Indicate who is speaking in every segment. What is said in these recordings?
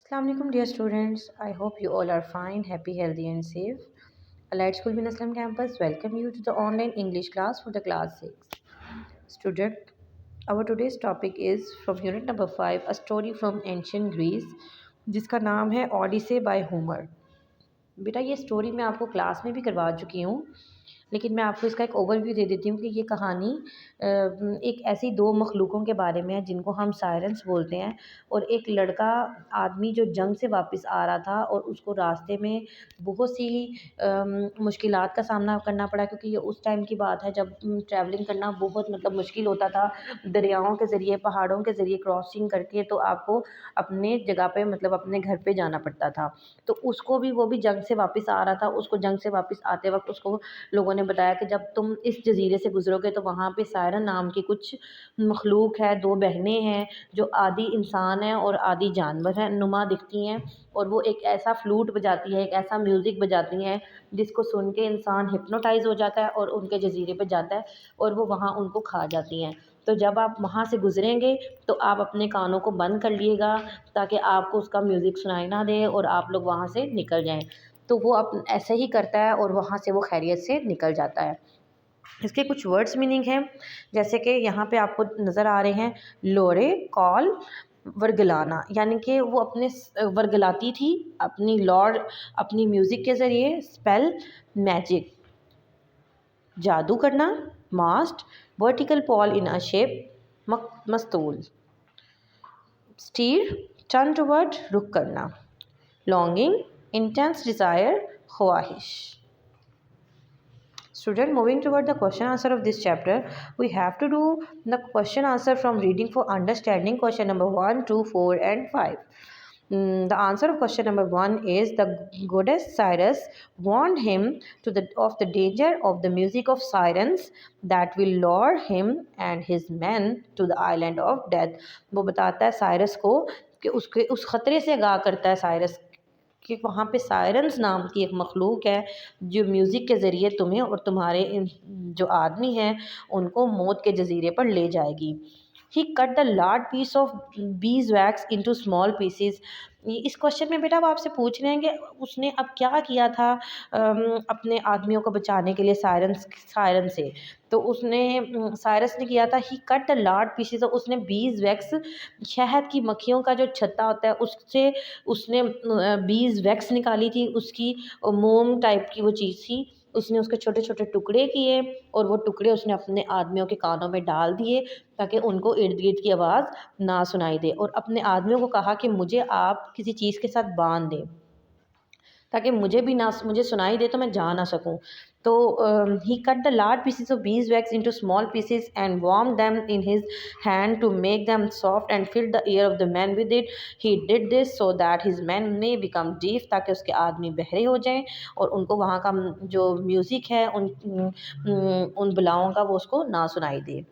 Speaker 1: Assalamu alaikum dear students. I hope you all are fine, happy, healthy and safe. Allied School Bin Aslam campus welcome you to the online English class for the class 6. Student, our today's topic is from unit number 5, a story from ancient Greece, जिसका नाम है Odyssey by Homer. बेटा ये story मैं आपको class में भी करवा चुकी हूँ, लेकिन मैं आपको इसका एक ओवरव्यू दे देती हूँ कि ये कहानी एक ऐसी दो मखलूकों के बारे में है जिनको हम सायरेंस बोलते हैं, और एक लड़का आदमी जो जंग से वापस आ रहा था और उसको रास्ते में बहुत सी मुश्किलात का सामना करना पड़ा, क्योंकि ये उस टाइम की बात है जब ट्रैवलिंग करना बहुत मुश्किल होता था। दरियाओं के ज़रिए, पहाड़ों के ज़रिए क्रॉसिंग करके तो आपको अपने जगह पे अपने घर पे जाना पड़ता था। तो उसको भी वो भी जंग से वापस आ रहा था। उसको जंग से वापस आते वक्त उसको लोगों ने बताया कि जब तुम इस जजीरे से गुजरोगे तो वहाँ पे सायरन नाम की कुछ मखलूक है, दो बहनें हैं जो आधी इंसान है और आधी जानवर है नुमा दिखती हैं, और वो एक ऐसा फ्लूट बजाती है, एक ऐसा म्यूज़िक बजाती हैं जिसको सुन के इंसान हिप्नोटाइज हो जाता है और उनके जजीरे पे जाता है और वो वहाँ उनको खा जाती हैं। तो जब आप वहाँ से गुजरेंगे तो आप अपने कानों को बंद कर लिएगा ताकि आपको उसका म्यूज़िक सुनाई ना दे और आप लोग वहाँ से निकल जाएं। तो वो ऐसे ही करता है और वहाँ से वो खैरियत से निकल जाता है। इसके कुछ वर्ड्स मीनिंग हैं, जैसे कि यहाँ पे आपको नज़र आ रहे हैं लोरे, कॉल, वर्गलाना, यानी कि वो अपने वर्गलाती थी अपनी लॉर्ड, अपनी म्यूज़िक के ज़रिए। स्पेल, मैजिक, जादू करना। Mast, vertical pole in a ship, मस्तूल। स्टीर, टर्न टुवर्ड, रुख करना। लॉन्गिंग, इंटेंस डिज़ायर, ख्वाहिश। Student, moving toward the question answer of this chapter, we have to do the question answer from reading for understanding question number 1, 2, 4 and 5. The answer of question number 1 is the goddess Cyrus warned him of the danger of the music of sirens that will lure him and his men to the island of death. वो बताता है Cyrus को कि उसके उस ख़तरे से आगाह करता है साइरस कि वहाँ पे सायरन्स नाम की एक मखलूक है जो म्यूज़िक के ज़रिए तुम्हें और तुम्हारे जो आदमी हैं उनको मौत के जजीरे पर ले जाएगी। He cut the large piece of beeswax into small pieces. इस क्वेश्चन में बेटा वो आपसे पूछ रहे हैं कि उसने अब क्या किया था अपने आदमियों को बचाने के लिए सायरन से। तो उसने साइरस ने किया था ही कट द लार्ज पीसेस, उसने बीज वैक्स, शहद की मक्खियों का जो छत्ता होता है उससे उसने बीज वैक्स निकाली थी, उसकी मोम टाइप की वो चीज़ थी, उसने उसके छोटे छोटे टुकड़े किए और वो टुकड़े उसने अपने आदमियों के कानों में डाल दिए ताकि उनको इर्द गिर्द की आवाज़ ना सुनाई दे, और अपने आदमियों को कहा कि मुझे आप किसी चीज़ के साथ बांध दें ताकि मुझे सुनाई दे तो मैं जा ना सकूं। तो he cut the large pieces of beeswax into small pieces and warm them in his hand to make them soft and fill the ear of the man with it. He did this so that his man may become deaf, ताकि उसके आदमी बहरे हो जाएं और उनको वहाँ का जो म्यूज़िक है उन बुलाओं का वो उसको ना सुनाई दे।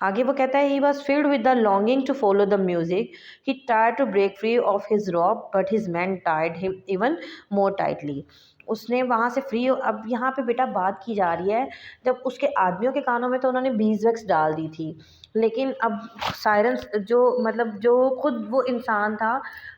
Speaker 1: आगे वो कहता है he was filled with the longing to follow the music, he tried to break free of his robe but his man tied him even more tightly. उसने वहाँ से फ्री, अब यहाँ पे बेटा बात की जा रही है जब उसके आदमियों के कानों में तो उन्होंने बीजवैक्स डाल दी थी, लेकिन अब सायरन्स जो खुद वो इंसान था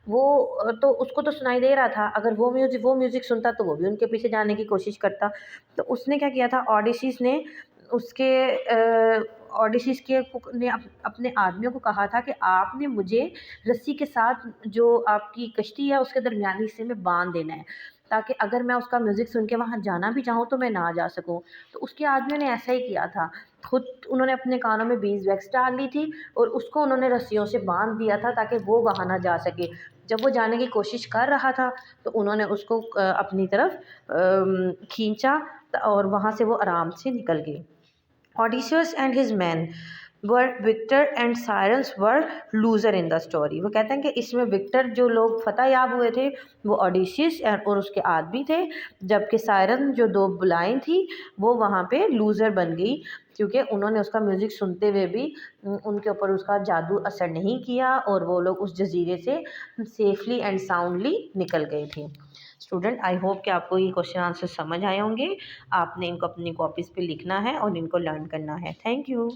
Speaker 1: वो तो उसको तो सुनाई दे रहा था, अगर वो म्यूज़िक सुनता तो वो भी उनके पीछे जाने की कोशिश करता। तो उसने क्या किया था, ऑडिसीज ने उसके ओडिसीज के ने अपने आदमियों को कहा था कि आपने मुझे रस्सी के साथ जो आपकी कश्ती है उसके दरमियानी हिस्से में बांध देना है ताकि अगर मैं उसका म्यूज़िक सुन के वहाँ जाना भी चाहूँ तो मैं ना जा सकूँ। तो उसके आदमियों ने ऐसा ही किया था, खुद उन्होंने अपने कानों में बीज वैक्स डाल ली थी और उसको उन्होंने रस्सियों से बांध दिया था ताकि वो वहाँ ना जा सके। जब वो जाने की कोशिश कर रहा था तो उन्होंने उसको अपनी तरफ खींचा और वहाँ से वो आराम से निकल गए। Odysseus and his men were victor and Cyrus were loser in the story. वो कहते हैं कि इसमें विक्टर जो लोग फतह याब हुए थे वो ओडिसियस और उसके आदमी थे, जबकि सायरन जो दो बुलाएं थी वो वहाँ पे लूज़र बन गई क्योंकि उन्होंने उसका म्यूज़िक सुनते हुए भी उनके ऊपर उसका जादू असर नहीं किया और वो लोग उस जजीरे से सेफली एंड साउंडली निकल गए थे। स्टूडेंट, आई होप कि आपको ये क्वेश्चन आंसर समझ आए होंगे। आपने इनको अपनी कॉपीज़ पे लिखना है और इनको लर्न करना है। Thank you.